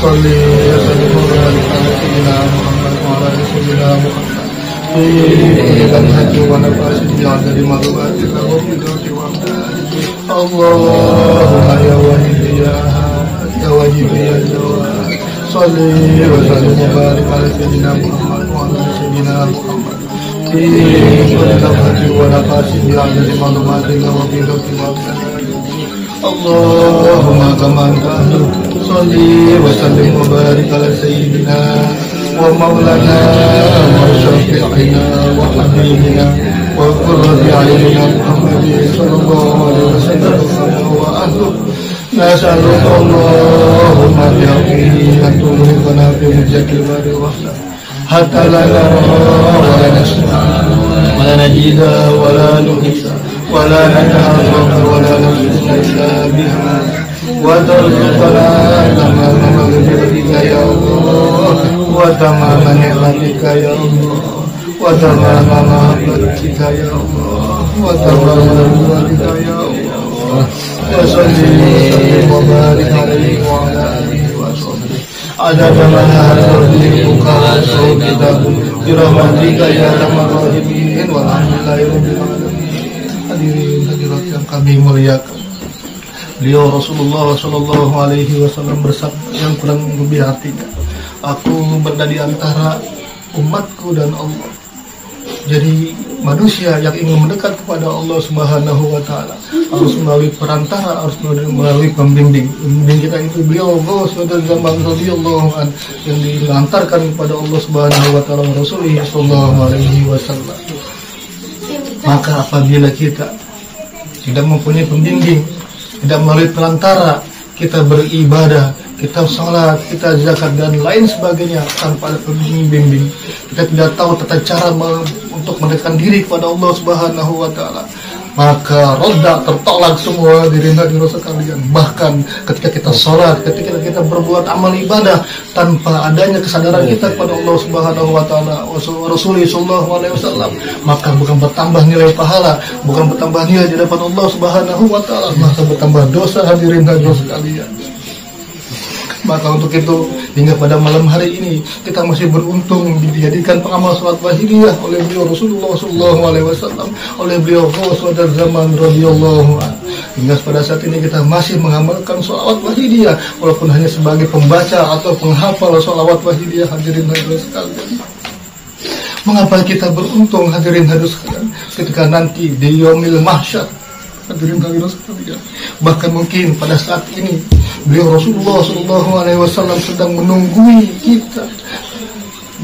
salli wa sallim wa barik ala sayyidina Muhammad wa ala sayyidina Muhammad dan hati wa nafas yang dari maklumat kita wafidati wa amdad. Allahumma ya wahid ya ahad ya wajib ya jawad, salli wa sallim wa barik ala sayyidina Muhammad wa ala sayyidina Muhammad fi kulli lamhatin wa nafasin yang dari maklumat kita wafidati wa amdad. Allahumma kama anta ahlu, salli wa sallim wa barik ala sayyidina wa maulana wa syafi'ina wa habibina wa qurrati a'yunina Muhammadin sallallahu alaihi wasallam wa ahlu. Nas'aluka Allahumma bi'afwihi an tulhiqana fi mujadil bari wahda hatta la nara wa la nasma wa la najida wa la nuhisa wa la nataharraka wa la nafsina illa biha wa tarzuqana tamama maghfiratika ya Allah wa tamama ni'matika ya Allah wa tamama mahabbatika ya Allah wa tamama ridwanika ya Allah wa sallim wa barik alaihi wa ala alihi wa sahbihi adada ma harzuka wa sawkitakum birahmatika ya arhamar rahimin walhamdulillahi rabbil alamin. Hadirin hadirat yang kami muliakan, beliau Rasulullah Sallallahu Alaihi Wasallam bersabda yang kurang lebih artinya, aku berada di antara umatku dan Allah. Jadi manusia yang ingin mendekat kepada Allah Subhanahu wa Ta'ala harus melalui perantara, harus melalui pembimbing. Pembimbing kita itu beliau Allah radhiyallahu anhu yang dilantarkan kepada Allah Subhanahu wa Ta'ala Rasulullah sallallahu alaihi wasallam. Maka apabila kita tidak mempunyai pembimbing, tidak melalui perantara kita beribadah, kita sholat, kita zakat dan lain sebagainya tanpa ada pembimbing. Kita tidak tahu tata cara untuk mendekatkan diri kepada Allah Subhanahu wa taala. Maka roda tertolak semua diri sekalian. Bahkan ketika kita sholat, ketika kita berbuat amal ibadah tanpa adanya kesadaran kita kepada Allah Subhanahu wa taala, Rasulullah sallallahu alaihi wasallam, maka bukan bertambah nilai pahala, bukan bertambah nilai di hadapan Allah Subhanahu wa taala, maka bertambah dosa hadirin sekalian. Maka untuk itu hingga pada malam hari ini kita masih beruntung dijadikan pengamal salat wahidiyah oleh beliau Rasulullah sallallahu alaihi wasallam, oleh beliau Rasulullah zaman radhiyallahu anhu. Hingga pada saat ini kita masih mengamalkan sholawat wahidiyah walaupun hanya sebagai pembaca atau penghafal sholawat wahidiyah hadirin sekalian. Mengapa kita beruntung hadirin sekalian ketika nanti di yaumil mahsyar hadirin sekalian. Bahkan mungkin pada saat ini beliau Rasulullah sallallahu alaihi wasallam sedang menunggui kita.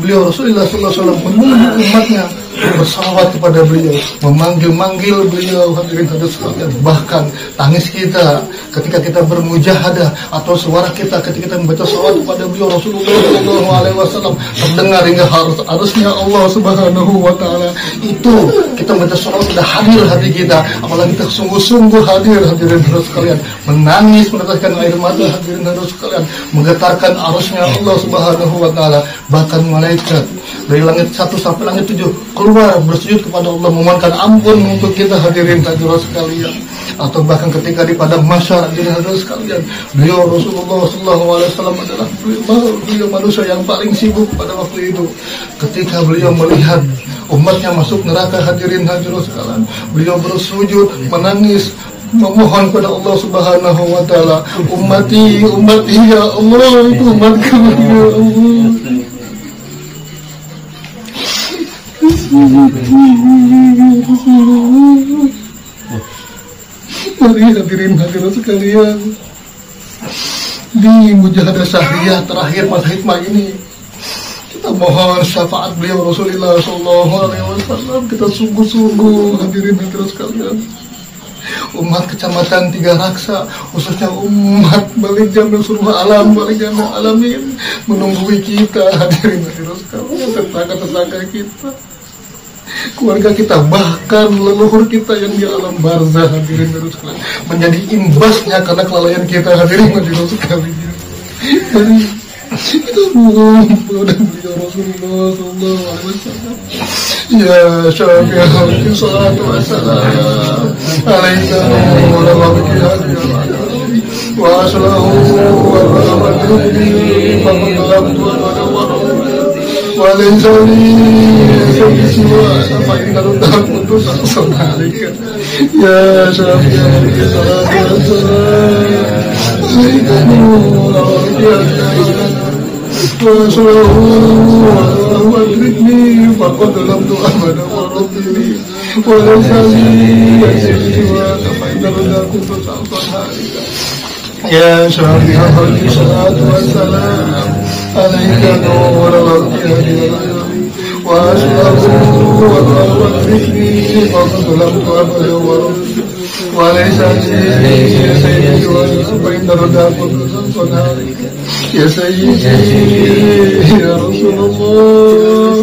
Beliau Rasulullah sallallahu alaihi wasallam menunggu umatnya bersalawat kepada beliau, memanggil-manggil beliau hadirin sekalian. Bahkan tangis kita ketika kita bermujahadah atau suara kita ketika kita membaca salawat kepada beliau Rasulullah sallallahu alaihi wasallam terdengar hingga harusnya Allah Subhanahu wa taala. Itu kita membaca salawat sudah hadir hati kita, apalagi kita sungguh-sungguh hadir hadirin sekalian, menangis meneteskan air mata hadirin sekalian, menggetarkan arusnya Allah Subhanahu wa taala. Bahkan malaikat dari langit 1 sampai langit 7 keluar bersujud kepada Allah memohonkan ampun untuk kita hadirin sekalian. Atau bahkan ketika di padang mahsyar hadirin sekalian, beliau Rasulullah sallallahu alaihi wasallam adalah beliau manusia yang paling sibuk pada waktu itu. Ketika beliau melihat umatnya masuk neraka hadirin sekalian, beliau bersujud menangis memohon kepada Allah Subhanahu wa taala, ummati ya Allah, itu umatku ya Allah. Mari hadirin sekalian, di mujahadah syahriyah terakhir masa hikmah ini kita mohon syafaat beliau Rasulullah sallallahu alaihi wasallam. Kita sungguh-sungguh hadirin sekalian, umat kecamatan Tiga Raksa, khususnya umat Balik Jamil seluruh alam, Balik Jamil alamin, menunggui kita hadirin sekalian, tetangga-tetangga kita, keluarga kita, bahkan leluhur kita yang di alam barzah hadirin sekalian, menjadi imbasnya karena kelalaian kita hadirin sekalian. Jadi kita mohon kepada beliau Rasulullah sallallahu alaihi wasallam, ya syafi'ul salatu wassalam alaika wa ala wa sallallahu wa ya syafi'ul salatu wassalam alaika nur al-qiyam wa aslahu wa dhikri wa qadlam tu'abadu wa rusul wa laysa ya sayyidi wa inna radakum ya sayyidi ya Rasulullah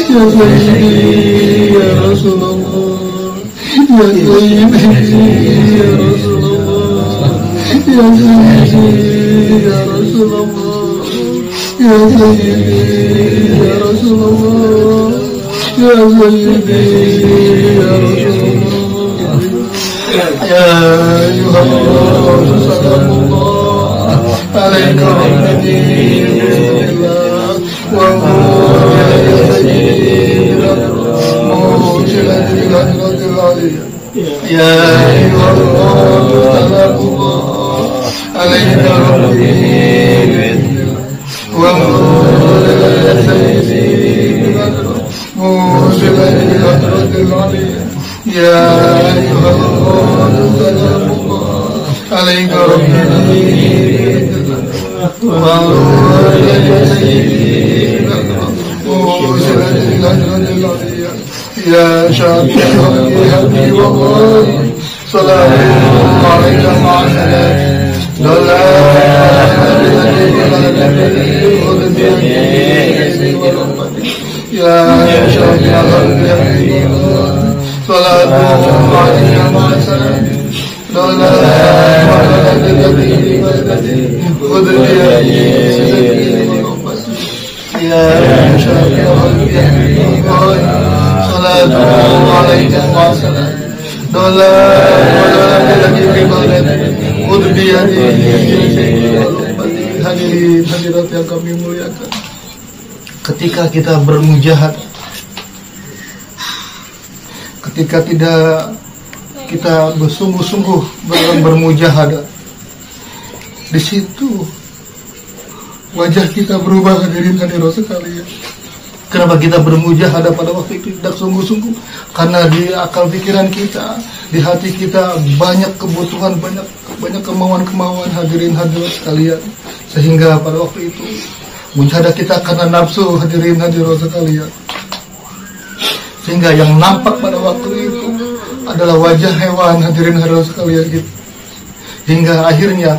ya sayyidi ya Rasulullah ya sayyidi ya Rasulullah ya sayyidi ya Rasulullah ya sayyidi ya Rasulullah ya sayyidi ya Rasulullah ya ayyuhallah sallallahu alaika rahmatullah wa ya sayyidina ya ayyuhallah sallallahu alaika rahmatullah يا أيها الله عليك ربي يا شافع حبيب الله Salamun alaika ma'asalam. Ya Syafi'al Salamun alaika ma'asalam. Hadirin hadirat yang kami muliakan, ketika kita bermujahad, ketika tidak kita bersungguh-sungguh dalam bermujahadah, di situ wajah kita berubah. Hadirin hadirat sekalian, kenapa kita bermujahadah pada waktu itu tidak sungguh-sungguh? Karena di akal pikiran kita, di hati kita banyak kebutuhan, banyak kemauan-kemauan. Hadirin hadirat sekalian, sehingga pada waktu itu mujahadah kita karena nafsu. Hadirin hadirat sekalian, sehingga yang nampak pada waktu itu adalah wajah hewan. Hadirin hadirat sekalian gitu. Hingga akhirnya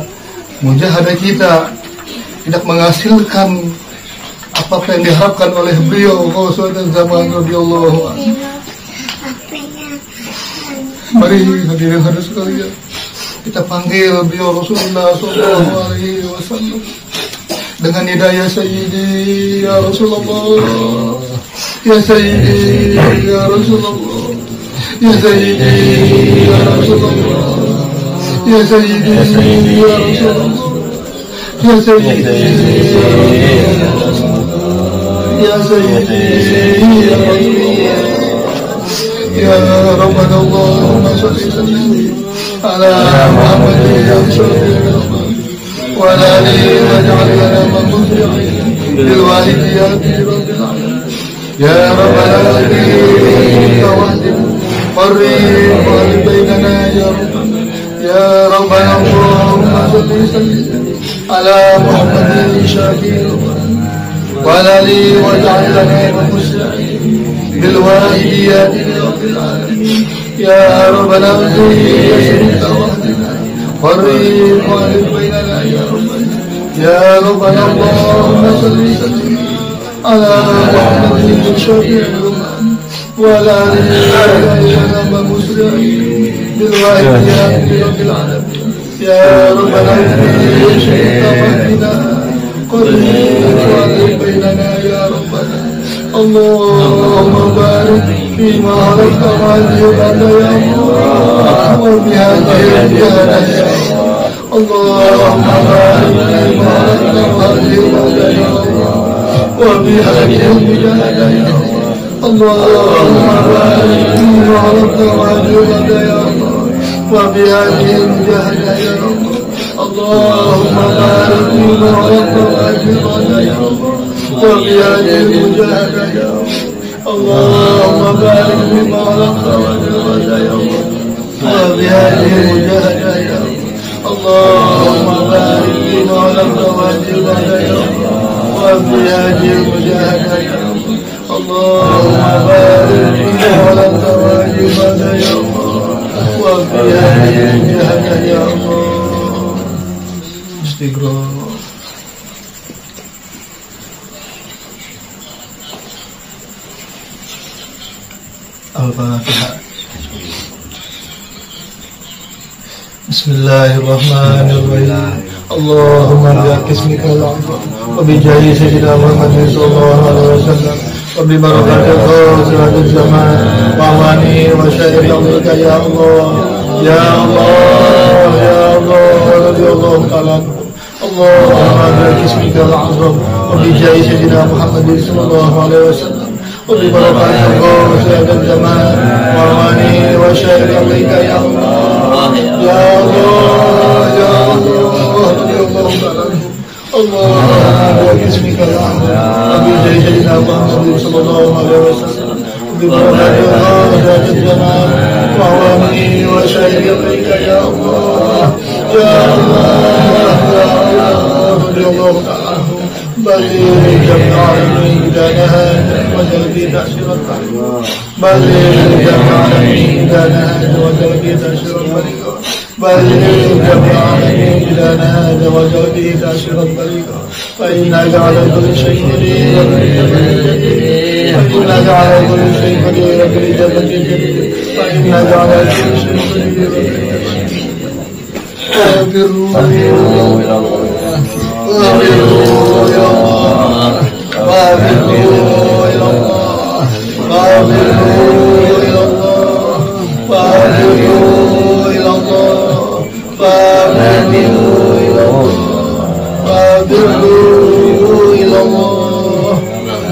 mujahadah kita tidak menghasilkan apa yang diharapkan oleh beliau Rasulullah zaman radhiyallahu anhu. Mari hadirin hadirat sekalian, kita panggil beliau Rasulullah sallallahu alaihi wasallam dengan hidayah Sayyidi ya Rasulullah, ya Sayyidi ya Rasulullah, ya Sayyidi ya Rasulullah, ya Sayyidi ya Rasulullah, ya Sayyidi ya Rasulullah, ya Sayyidi ya Rasulullah, ya Rabbana Allahumma shalli ala Muhammadin wa ala alihi wa ja'alna muflihin bil walidiyati rabbil alamin. Ya Rabbal alamin tawaddid qarrib wa bainana ya Rabbana ya Rabbana Allahumma shalli ala Muhammadin syafi'il wa ala alihi wa ja'alna muflihin bil walidiyati rabbil alamin. Ya Rabbal alamin tawaddid qarrib wa bainana ya Rabbana ya Rabbana Allahumma shalli ala Muhammadin syafi'il wa ala alihi wa muslimin bil walidiyati rabbil alamin. Ya Rabbal alamin tawaddina qarrib wa bainana ya Rabbana Allahumma barik fima razaqtana ya Allah wa bihadhihi ya Allah. Allahumma barik fima razaqtana ya Allah wa bihadhihi ya Allah. Allahumma barik fima razaqtana ya Allah wa bihadhihi ya Allah. Allahumma barik fima razaqtana ya Allah wa bihadhihi ya Allah. Allahumma barik fima razaqtana ya Allah wa bihadhihi ya Allah. Allahumma barik fima razaqtana ya Allah wa bihadhihi ya Allah. Allahumma barik fima razaqtana ya Allah wa bihadhihi ya Allah. Istighfar. Al-Fatihah. Bismillahirrahmanirrahim. Allahumma bi'ismika al-'azam wa bi jahi sayyidina Muhammadin sallallahu alaihi wasallam wa bi barakatil khaziratil zaman wa awani wa syairi amrika ya Allah ya Allah ya Allah radhiyallahu ta'ala. Allahumma bi'ismika al-'azam wa bi jahi sayyidina Muhammadin sallallahu alaihi wasallam وببركات الله الزمان وعواني وشهد عليك يا الله يا الله يا الله يا الله اللهم باسمك الأعظم وبجاه سيدنا محمد صلى الله عليه وسلم وببركات الله الزمان وعواني وشهد عليك يا الله يا الله يا الله يا الله بلغ جميع العالمين بدانا هذا وجل في تأشير الطريق بلغ جميع العالمين بدانا هذا وجل في تأشير الطريق بلغ جميع العالمين بدانا هذا وجل في تأشير الطريق فإنك على كل شيء قدير فإنك على كل شيء قدير فإنك على كل شيء قدير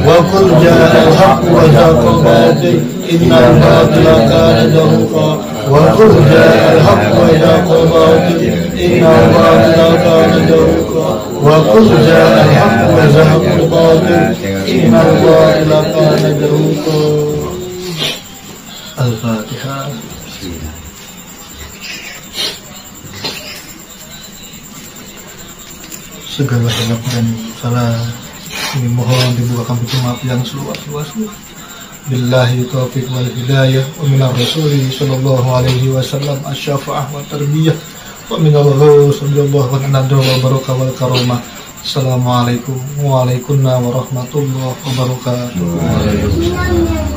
وقل جاء الحق وزهق الباطل إن الباطل كان زهوقا وقل جاء الحق وزهق الباطل إن الباطل كان زهوقا وقل جاء الحق وزهق الباطل إن الباطل كان زهوقا. الفاتحة. Segala hilaf dan salah ini mohon dibukakan pintu maaf yang seluas-luasnya. Billahi taufiq wal hidayah wa minar rasuli sallallahu alaihi wasallam asy-syafa'ah wa tarbiyah wa minallahu sallallahu wa nadwa wa barakah wal karamah. Assalamualaikum warahmatullahi wabarakatuh.